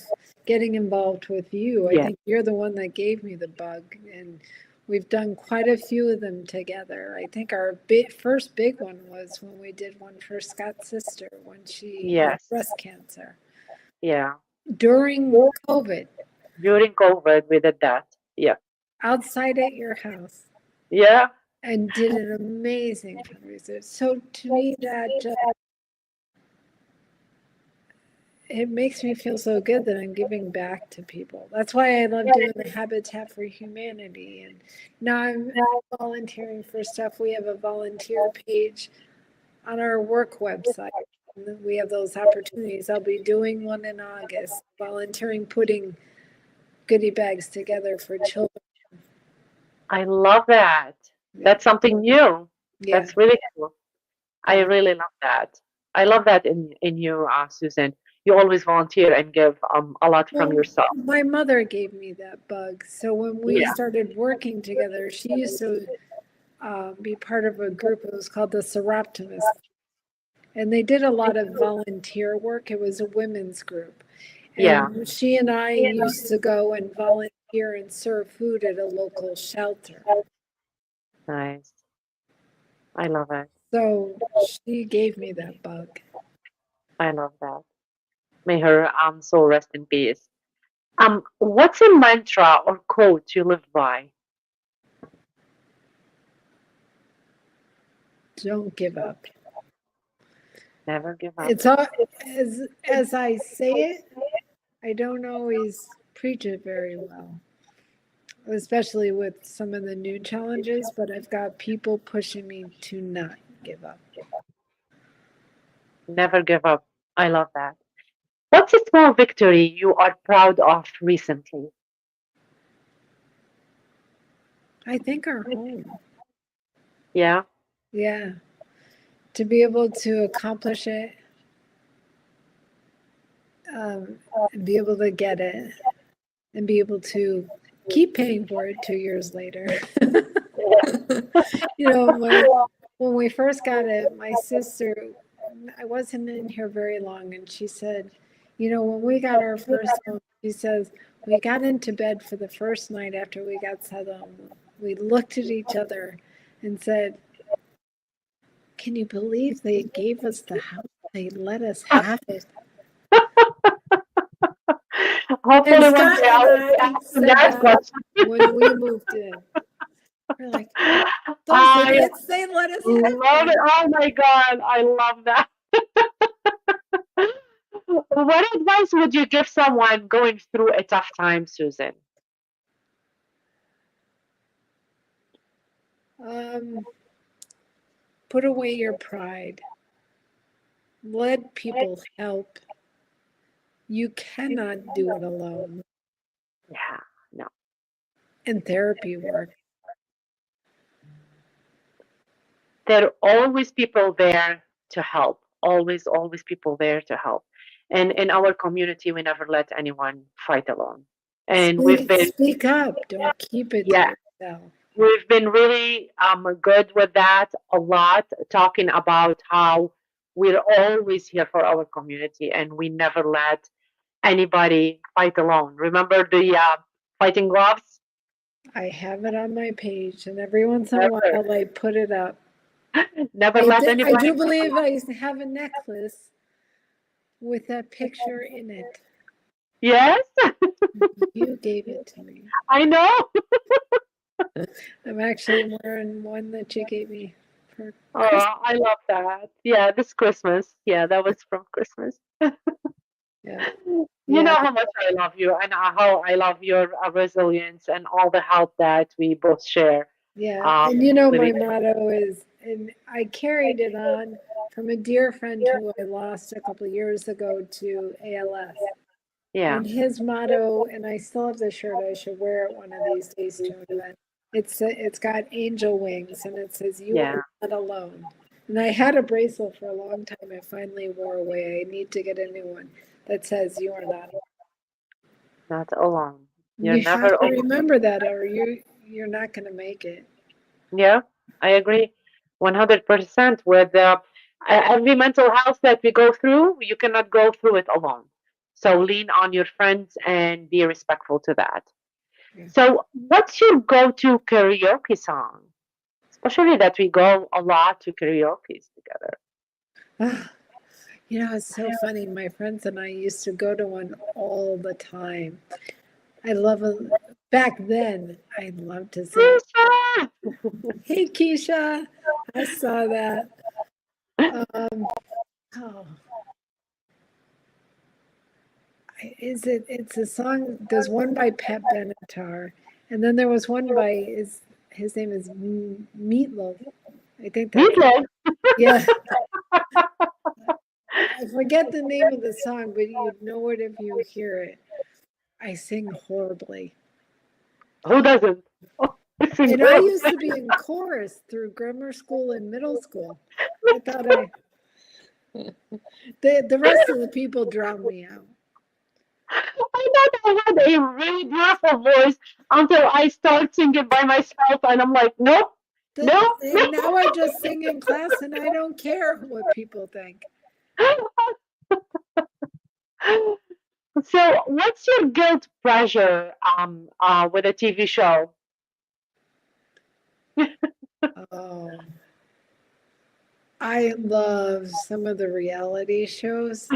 getting involved with you. I Yeah. think you're the one that gave me the bug, and we've done quite a few of them together. I think our first big one was when we did one for Scott's sister when she had Yes. breast cancer Yeah. during COVID, During COVID, we did that. Yeah. outside at your house, Yeah. and did an amazing fundraiser. So to me, that just it makes me feel so good that I'm giving back to people. That's why I love doing the Habitat for Humanity. And now I'm volunteering for stuff. We have a volunteer page on our work website. And we have those opportunities. I'll be doing one in August, volunteering, putting goodie bags together for children. I love that. Yeah. That's something new. Yeah. That's really cool. I Yeah. really love that. I love that in you, Susan. you always volunteer and give a lot from Well, yourself. my mother gave me that bug. So when we Yeah. started working together, she used to be part of a group. It was called the Seroptimus. And they did a lot of volunteer work. It was a women's group. Yeah. And she and I used to go and volunteer and serve food at a local shelter. Nice. I love it. So she gave me that bug. I love that. May her soul rest in peace. What's a mantra or quote you live by? Don't give up. Never give up. It's all as I say it, I don't always preach it very well, especially with some of the new challenges, but I've got people pushing me to not give up. Never give up. I love that. What's a small victory you are proud of recently? I think our home, Yeah. yeah, to be able to accomplish it, and be able to get it, and be able to keep paying for it 2 years later. You know, when we first got it, my sister, I wasn't in here very long, and she said, you know, when we got our first home, she says, we got into bed for the first night after we got settled. We looked at each other and said, can you believe they gave us the house? They let us have it. Hopefully And one Scott day I'll and be I asking said that that question. when we moved in. We're like, those I idiots, they let us have love it. it. Oh my God. I love that. What advice would you give someone going through a tough time, Susan? Put away your pride. Let people help. You cannot do it alone. Yeah, no. And therapy work. There are always people there to help. Always, always people there to help. And in our community, we never let anyone fight alone. And Speak up. Don't keep it to yeah, yourself. we've been really good with that a lot, talking about how we're always here for our community and we never let anybody fight alone. Remember the fighting gloves? I have it on my page, and every once in a Never, while I put it up. never let I anybody. do believe I have a necklace with that picture in it. Yes, You gave it to me. I know. I'm actually wearing one that you gave me for Oh, Christmas. I love that. Yeah, this Christmas. Yeah, that was from Christmas. Yeah. You Yeah. know how much I love you and how I love your resilience and all the help that we both share. Yeah. And you know, Really, my motto is, and I carried it on from a dear friend who I lost a couple of years ago to ALS. yeah, And his motto, and I still have the shirt, I should wear it one of these days to an event. It's got angel wings and it says, you yeah, are not alone. And I had a bracelet for a long time. I finally wore away. I need to get a new one that says, you are not alone. not alone. You're You have never to alone. remember that, or you're not going to make it. Yeah, I agree 100% with every mental health that we go through, you cannot go through it alone. So lean on your friends and be respectful to that. Yeah. So, what's your go to karaoke song? Especially that we go a lot to karaoke's together. You know, it's so funny. My friends and I used to go to one all the time. I love it. Back then, I loved to sing. Lisa! Hey, Keisha, I saw that. Oh, it's a song. There's one by Pat Benatar, and then there was one by his name is Meatloaf. I think that's Meatloaf. yeah. I forget the name of the song, but you'd know it if you hear it. I sing horribly. Who doesn't? Oh, it's And I used incredible. to be in chorus through grammar school and middle school. I thought I The rest of the people drown me out. I thought I had a really beautiful voice until I start singing by myself, and I'm like, nope, nope, And now I just sing in class and I don't care what people think. So, what's your guilt pleasure with a TV show? Oh, I love some of the reality shows.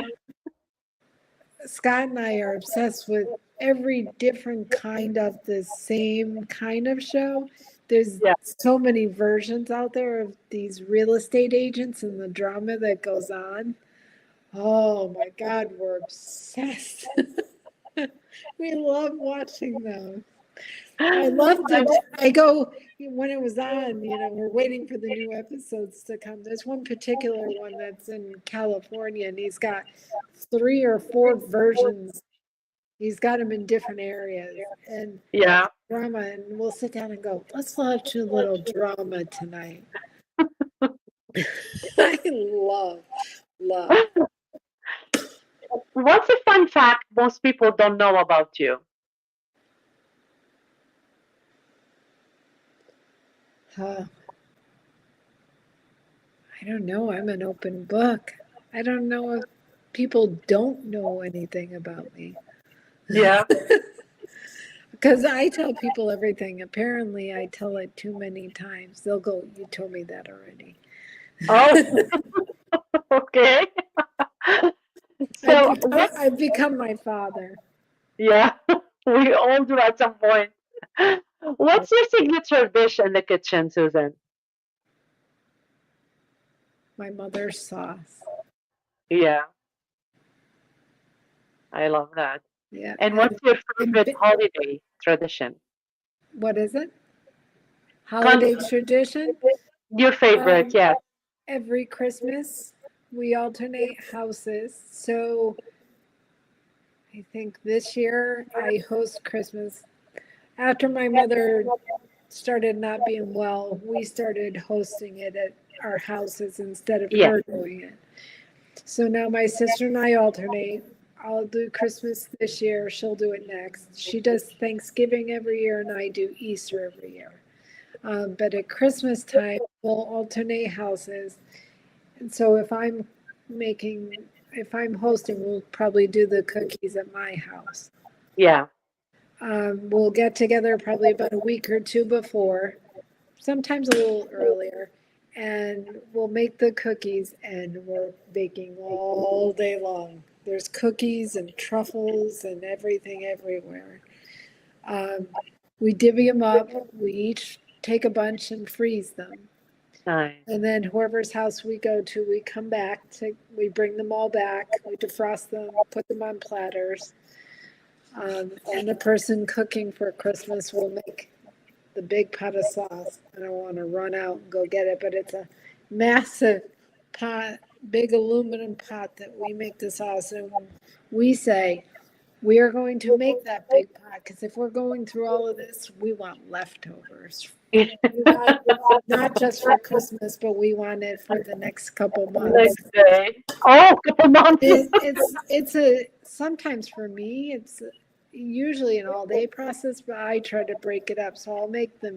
Scott and I are obsessed with every different kind of the same kind of show. There's Yeah. so many versions out there of these real estate agents and the drama that goes on. Oh my God, we're obsessed. We love watching those. I loved it. I go when it was on, we're waiting for the new episodes to come. There's one particular one that's in California, and he's got 3 or 4 versions. He's got them in different areas and Yeah. drama, and we'll sit down and go, let's watch a little drama tonight. I love. What's a fun fact most people don't know about you? I don't know. I'm an open book. I don't know if people don't know anything about me. Yeah. Because I tell people everything. Apparently, I tell it too many times. They'll go, you told me that already. Oh, okay. So, what? I've become my father. Yeah, we all do at some point. What's your signature dish in the kitchen, Susan? My mother's sauce. Yeah, I love that. Yeah. And what's your favorite holiday tradition? What is it? Con- Holiday tradition? Your favorite, yes. Every Christmas, we alternate houses. So I think this year I host Christmas. After my mother started not being well, we started hosting it at our houses instead of Yeah. her doing it. So now my sister and I alternate. I'll do Christmas this year. She'll do it next. She does Thanksgiving every year, and I do Easter every year. But at Christmas time, we'll alternate houses. And so if I'm hosting, we'll probably do the cookies at my house. Yeah. We'll get together probably about a week or 2 before, sometimes a little earlier, and we'll make the cookies, and we're baking all day long. There's cookies and truffles and everything everywhere. We divvy them up. We each take a bunch and freeze them. Nice. And then whoever's house we go to, we come back we bring them all back, we defrost them, put them on platters. And the person cooking for Christmas will make the big pot of sauce. I don't want to run out and go get it, but it's a massive pot, big aluminum pot that we make the sauce. And we say, we are going to make that big pot because if we're going through all of this, we want leftovers. We want not just for Christmas, but we want it for the next couple months. Next day. Oh, couple months. It's sometimes for me, it's usually an all-day process, but I try to break it up. So I'll make the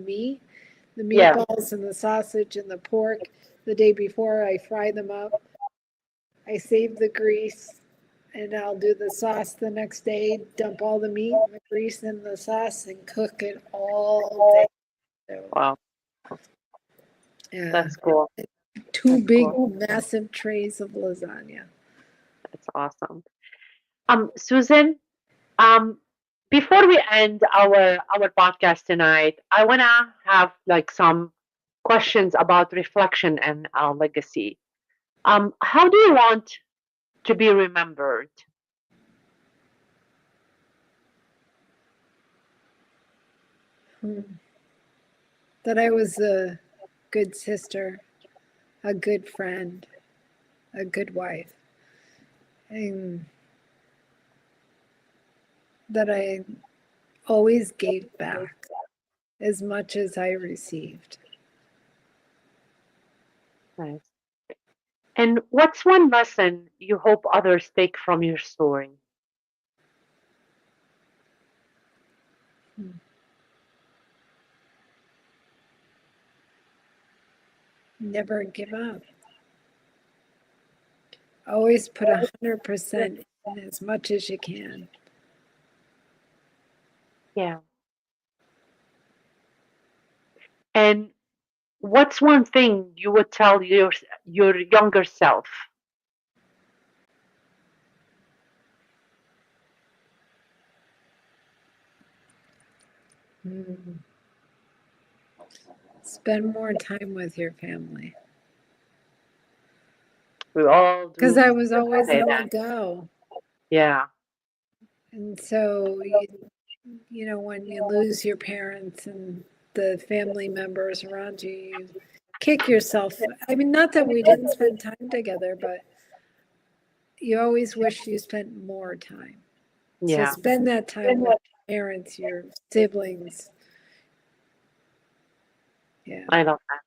meatballs and the sausage and the pork the day before. I fry them up. I save the grease, and I'll do the sauce the next day, dump all the meat and the grease in the sauce and cook it all day. So, Wow, yeah, that's cool. 2 big, massive trays of lasagna. That's awesome. Susan, before we end our podcast tonight, I wanna have like some questions about reflection and legacy. How do you want to be remembered? That I was a good sister, a good friend, a good wife, and that I always gave back as much as I received. Nice. And what's one lesson you hope others take from your story? Never give up. Always put 100% in as much as you can. Yeah. And what's one thing you would tell your younger self? Mm. Spend more time with your family. We all Because do I was always say on the that. go. Yeah, And so, you know, when you lose your parents and the family members around you, you kick yourself. I mean, not that we didn't spend time together, but you always wish you spent more time. So yeah, spend that time with your parents, your siblings. Yeah. I love that.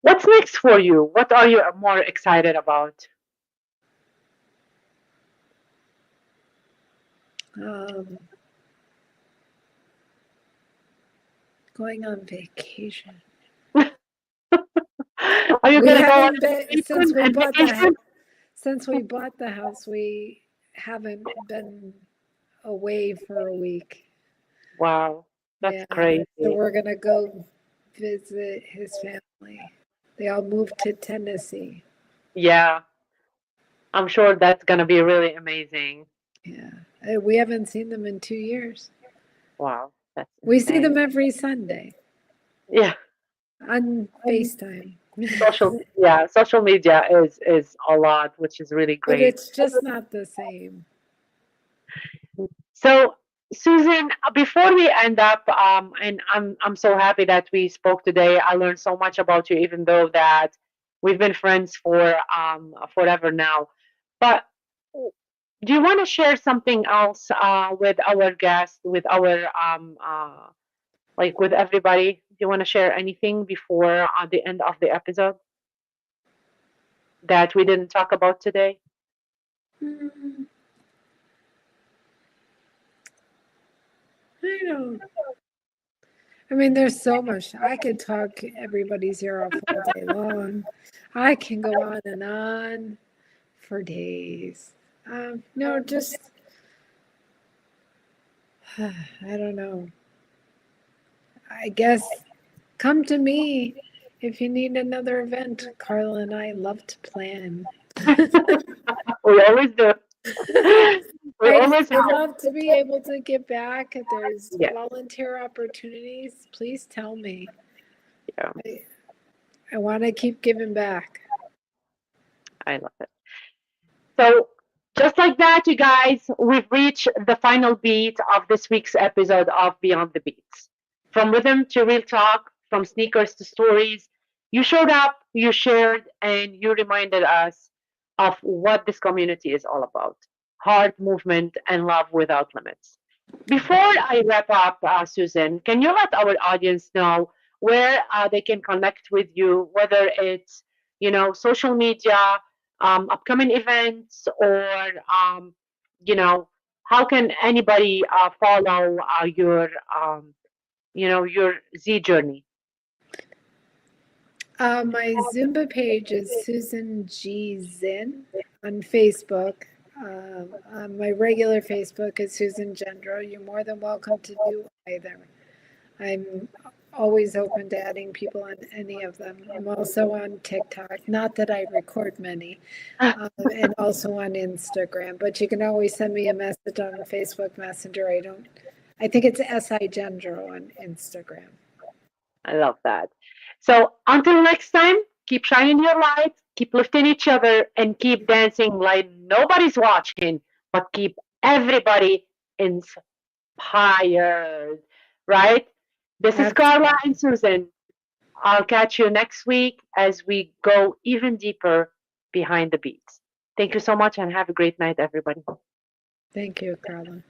What's next for you? What are you more excited about? Um, going on vacation. Are you We gonna go on haven't a been vacation and vacation? since we bought the house, we haven't been away for a week. Wow, that's Yeah. So crazy. we're gonna go visit his family. They all moved to Tennessee. Yeah, I'm sure that's gonna be really amazing. Yeah. We haven't seen them in 2 years. Wow, that's We see insane. them every Sunday Yeah, on FaceTime. social media is a lot, which is really But great. it's just not the same. So, Susan, before we end up, and I'm so happy that we spoke today. I learned so much about you, even though that we've been friends for forever now. But do you want to share something else with our guests, with our like with everybody? Do you want to share anything before the end of the episode that we didn't talk about today? Mm, I don't. I mean, there's so much. I could talk everybody's ear off all day long. I can go on and on for days. No, just, I don't know. I guess come to me if you need another event. Carla and I love to plan. We always do. We always I'd help. love to be able to give back. If there's Yeah, volunteer opportunities, please tell me. yeah, I want to keep giving back. I love it. So, just like that, you guys, we've reached the final beat of this week's episode of Beyond the BeatZ. From rhythm to real talk, from sneakers to stories, you showed up, you shared, and you reminded us of what this community is all about: heart, movement, and love without limits. Before I wrap up, Susan, can you let our audience know where they can connect with you, whether it's social media, upcoming events, or you know how can anybody follow your Z journey? My Zumba page is Susan G. Zinn on Facebook. My regular Facebook is Susan Gendreau. You're more than welcome to do either. I'm always open to adding people on any of them. I'm also on TikTok, not that I record many, and also on Instagram. But you can always send me a message on Facebook Messenger. I think it's SI Gendreau on Instagram. I love that. So until next time, keep shining your light, keep lifting each other, and keep dancing like nobody's watching, but keep everybody inspired, right? This is Carla and Susan. I'll catch you next week as we go even deeper behind the beats. Thank you so much and have a great night, everybody. Thank you, Carla.